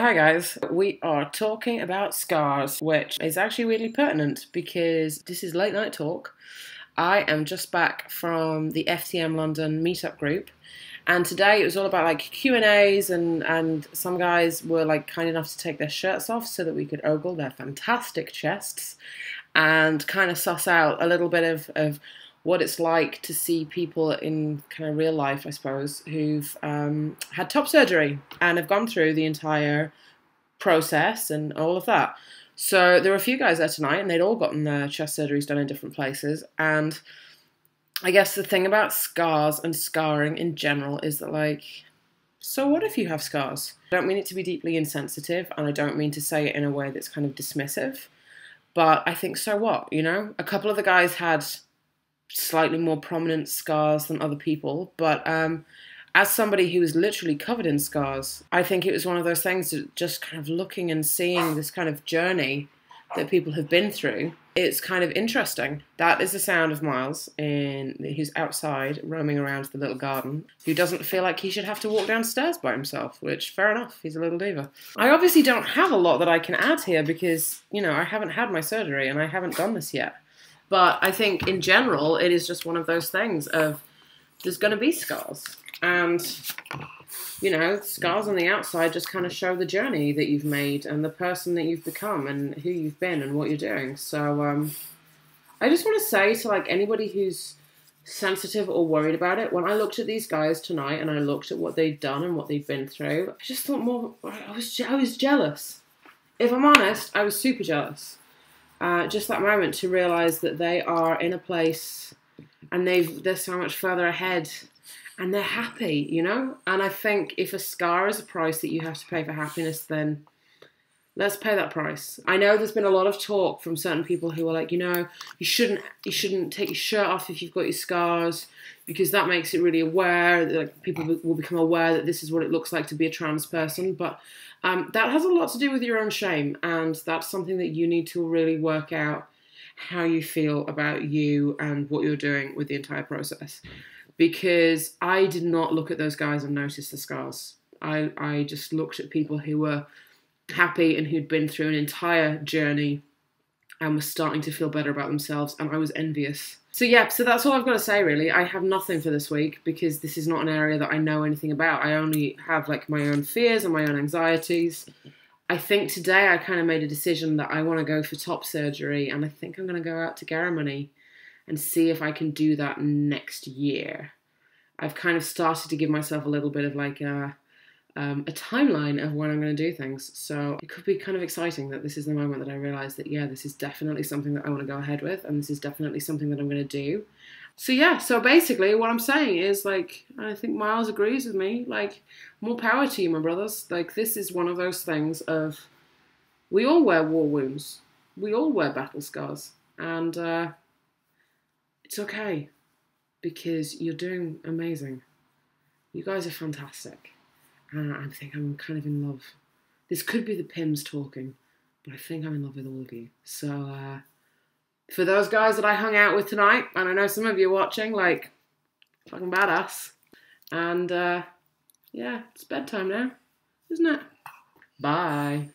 Hi guys, we are talking about scars, which is actually really pertinent because this is late night talk. I am just back from the FTM London meetup group, and today it was all about like Q&As and some guys were like kind enough to take their shirts off so that we could ogle their fantastic chests and kind of suss out a little bit of what it's like to see people in kind of real life, I suppose, who've had top surgery and have gone through the entire process and all of that. So there were a few guys there tonight and they'd all gotten their chest surgeries done in different places. And I guess the thing about scars and scarring in general is that, like, so what if you have scars? I don't mean it to be deeply insensitive, and I don't mean to say it in a way that's kind of dismissive, but I think so what, you know? A couple of the guys had slightly more prominent scars than other people, but as somebody who was literally covered in scars, I think it was one of those things that just kind of looking and seeing this kind of journey that people have been through, it's kind of interesting. That is the sound of Miles, who's outside roaming around the little garden, who doesn't feel like he should have to walk downstairs by himself, which, fair enough, he's a little diva. I obviously don't have a lot that I can add here because, you know, I haven't had my surgery and I haven't done this yet. But I think in general, it is just one of those things of there's going to be scars. And, you know, scars on the outside just kind of show the journey that you've made and the person that you've become and who you've been and what you're doing. So I just want to say to, like, anybody who's sensitive or worried about it, when I looked at these guys tonight and I looked at what they'd done and what they'd been through, I just thought more, I was jealous. If I'm honest, I was super jealous. Just that moment to realise that they are in a place and they're so much further ahead and they're happy, you know? And I think if a scar is a price that you have to pay for happiness, then let's pay that price. I know there's been a lot of talk from certain people who are like, you know, you shouldn't take your shirt off if you've got your scars because that makes it really aware, like people will become aware that this is what it looks like to be a trans person. But that has a lot to do with your own shame, and that's something that you need to really work out how you feel about you and what you're doing with the entire process. Because I did not look at those guys and notice the scars. I just looked at people who were happy and who'd been through an entire journey and were starting to feel better about themselves, and I was envious. So yeah, so that's all I've got to say really. I have nothing for this week because this is not an area that I know anything about. I only have like my own fears and my own anxieties. I think today I kind of made a decision that I want to go for top surgery, and I think I'm going to go out to Germany and see if I can do that next year. I've kind of started to give myself a little bit of like a timeline of when I'm going to do things. So it could be kind of exciting that this is the moment that I realise that, yeah, this is definitely something that I want to go ahead with, and this is definitely something that I'm going to do. So yeah, so basically what I'm saying is, like, I think Miles agrees with me, like, more power to you, my brothers. Like, this is one of those things of, we all wear war wounds. We all wear battle scars. And it's okay, because you're doing amazing. You guys are fantastic. I think I'm kind of in love. This could be the Pims talking, but I think I'm in love with all of you. So, for those guys that I hung out with tonight, and I know some of you are watching, like, fucking badass. And, yeah, it's bedtime now, isn't it? Bye.